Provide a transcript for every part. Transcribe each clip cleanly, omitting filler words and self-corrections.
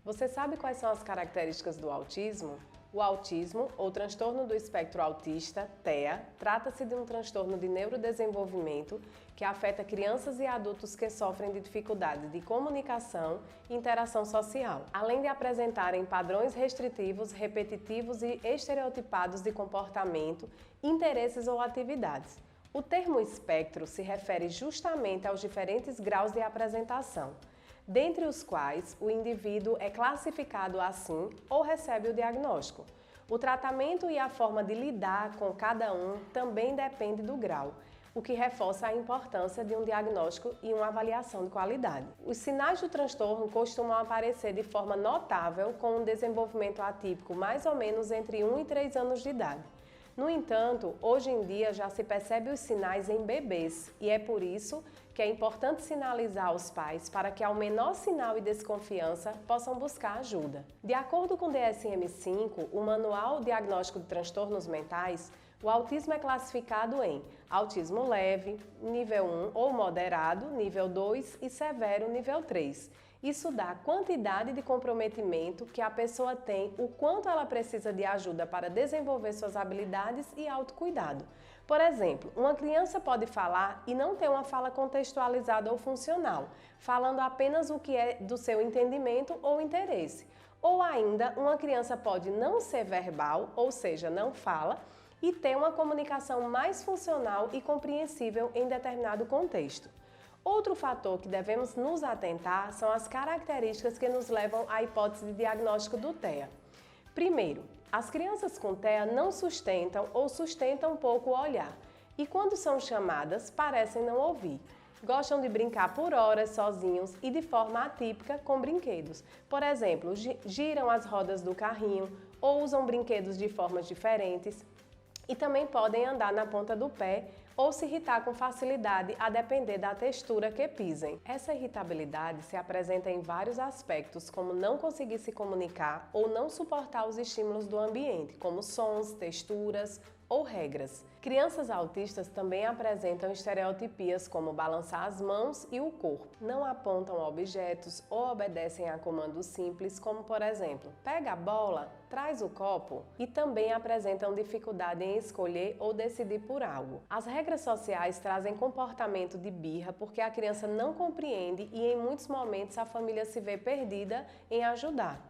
Você sabe quais são as características do autismo? O autismo, ou transtorno do espectro autista, TEA, trata-se de um transtorno de neurodesenvolvimento que afeta crianças e adultos que sofrem de dificuldades de comunicação e interação social, além de apresentarem padrões restritivos, repetitivos e estereotipados de comportamento, interesses ou atividades. O termo espectro se refere justamente aos diferentes graus de apresentação, dentre os quais o indivíduo é classificado assim ou recebe o diagnóstico. O tratamento e a forma de lidar com cada um também depende do grau, o que reforça a importância de um diagnóstico e uma avaliação de qualidade. Os sinais do transtorno costumam aparecer de forma notável com um desenvolvimento atípico mais ou menos entre 1 e 3 anos de idade. No entanto, hoje em dia já se percebe os sinais em bebês e é por isso que é importante sinalizar aos pais para que, ao menor sinal e desconfiança, possam buscar ajuda. De acordo com o DSM-5, o Manual Diagnóstico de Transtornos Mentais, o autismo é classificado em autismo leve, nível 1 ou moderado, nível 2 e severo, nível 3. Isso dá a quantidade de comprometimento que a pessoa tem, o quanto ela precisa de ajuda para desenvolver suas habilidades e autocuidado. Por exemplo, uma criança pode falar e não ter uma fala contextualizada ou funcional, falando apenas o que é do seu entendimento ou interesse. Ou ainda, uma criança pode não ser verbal, ou seja, não fala, e ter uma comunicação mais funcional e compreensível em determinado contexto. Outro fator que devemos nos atentar são as características que nos levam à hipótese de diagnóstico do TEA. Primeiro, as crianças com TEA não sustentam ou sustentam pouco o olhar e, quando são chamadas, parecem não ouvir. Gostam de brincar por horas sozinhos e de forma atípica com brinquedos. Por exemplo, giram as rodas do carrinho ou usam brinquedos de formas diferentes. E também podem andar na ponta do pé ou se irritar com facilidade a depender da textura que pisem. Essa irritabilidade se apresenta em vários aspectos, como não conseguir se comunicar ou não suportar os estímulos do ambiente, como sons, texturas ou regras. Crianças autistas também apresentam estereotipias como balançar as mãos e o corpo. Não apontam objetos ou obedecem a comandos simples, como por exemplo, pega a bola, traz o copo, e também apresentam dificuldade em escolher ou decidir por algo. As regras sociais trazem comportamento de birra porque a criança não compreende e em muitos momentos a família se vê perdida em ajudar.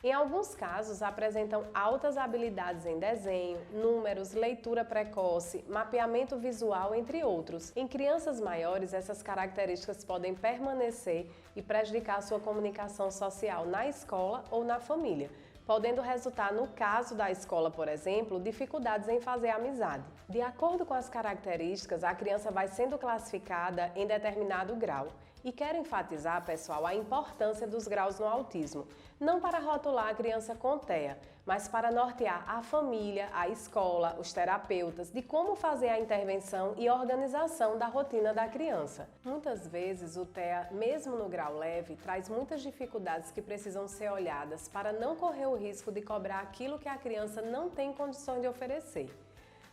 Em alguns casos, apresentam altas habilidades em desenho, números, leitura precoce, mapeamento visual, entre outros. Em crianças maiores, essas características podem permanecer e prejudicar sua comunicação social na escola ou na família, podendo resultar, no caso da escola, por exemplo, dificuldades em fazer amizade. De acordo com as características, a criança vai sendo classificada em determinado grau. E quero enfatizar, pessoal, a importância dos graus no autismo, não para rotular a criança com TEA, mas para nortear a família, a escola, os terapeutas, de como fazer a intervenção e organização da rotina da criança. Muitas vezes o TEA, mesmo no grau leve, traz muitas dificuldades que precisam ser olhadas para não correr o risco de cobrar aquilo que a criança não tem condições de oferecer.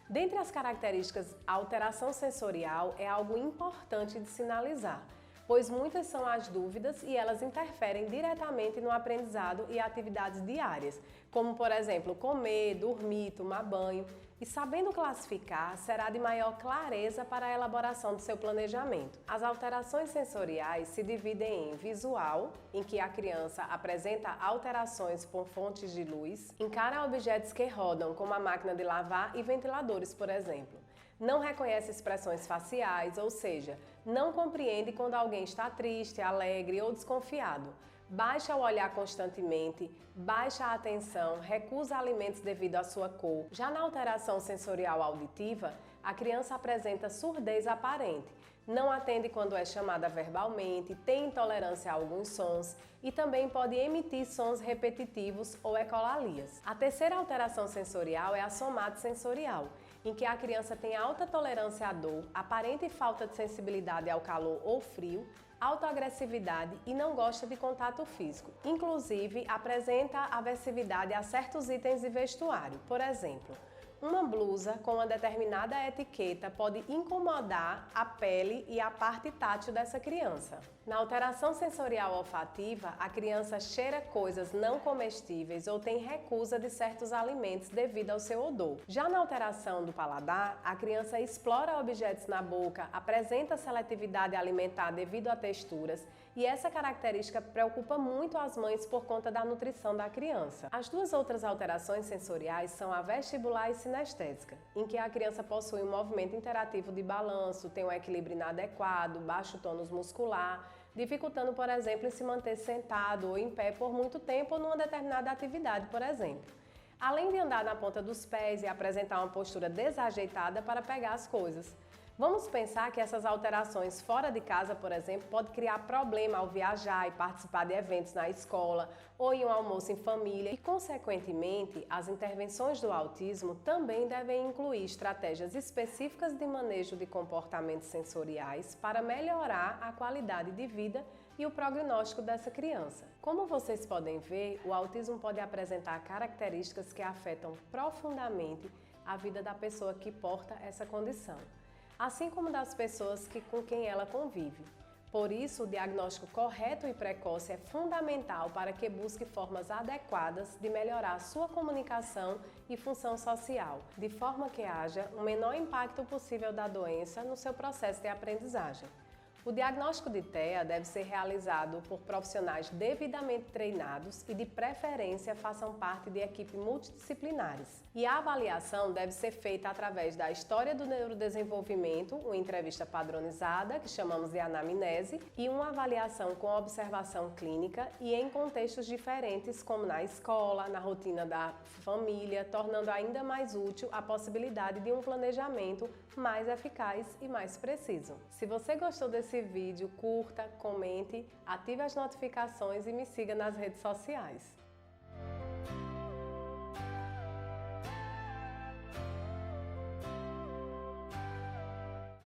Dentre as características, a alteração sensorial é algo importante de sinalizar, pois muitas são as dúvidas e elas interferem diretamente no aprendizado e atividades diárias, como por exemplo comer, dormir, tomar banho. E sabendo classificar, será de maior clareza para a elaboração do seu planejamento. As alterações sensoriais se dividem em visual, em que a criança apresenta alterações por fontes de luz, encara objetos que rodam, como a máquina de lavar e ventiladores, por exemplo. Não reconhece expressões faciais, ou seja, não compreende quando alguém está triste, alegre ou desconfiado. Baixa o olhar constantemente, baixa a atenção, recusa alimentos devido à sua cor. Já na alteração sensorial auditiva, a criança apresenta surdez aparente, não atende quando é chamada verbalmente, tem intolerância a alguns sons e também pode emitir sons repetitivos ou ecolalias. A terceira alteração sensorial é a somatosensorial, em que a criança tem alta tolerância à dor, aparente falta de sensibilidade ao calor ou frio, autoagressividade e não gosta de contato físico. Inclusive, apresenta aversividade a certos itens de vestuário. Por exemplo, Uma blusa com uma determinada etiqueta pode incomodar a pele e a parte tátil dessa criança. Na alteração sensorial olfativa, a criança cheira coisas não comestíveis ou tem recusa de certos alimentos devido ao seu odor. Já na alteração do paladar, a criança explora objetos na boca, apresenta seletividade alimentar devido a texturas, e essa característica preocupa muito as mães por conta da nutrição da criança. As duas outras alterações sensoriais são a vestibular e sinestésica, em que a criança possui um movimento interativo de balanço, tem um equilíbrio inadequado, baixo tônus muscular, dificultando, por exemplo, em se manter sentado ou em pé por muito tempo ou numa determinada atividade, por exemplo. Além de andar na ponta dos pés e apresentar uma postura desajeitada para pegar as coisas. Vamos pensar que essas alterações fora de casa, por exemplo, podem criar problema ao viajar e participar de eventos na escola ou em um almoço em família e, consequentemente, as intervenções do autismo também devem incluir estratégias específicas de manejo de comportamentos sensoriais para melhorar a qualidade de vida e o prognóstico dessa criança. Como vocês podem ver, o autismo pode apresentar características que afetam profundamente a vida da pessoa que porta essa condição, assim como das pessoas com quem ela convive. Por isso, o diagnóstico correto e precoce é fundamental para que busque formas adequadas de melhorar sua comunicação e função social, de forma que haja o menor impacto possível da doença no seu processo de aprendizagem. O diagnóstico de TEA deve ser realizado por profissionais devidamente treinados e, de preferência, façam parte de equipes multidisciplinares. E a avaliação deve ser feita através da história do neurodesenvolvimento, uma entrevista padronizada, que chamamos de anamnese, e uma avaliação com observação clínica e em contextos diferentes, como na escola, na rotina da família, tornando ainda mais útil a possibilidade de um planejamento mais eficaz e mais preciso. Se você gostou desse vídeo, curta, comente, ative as notificações e me siga nas redes sociais.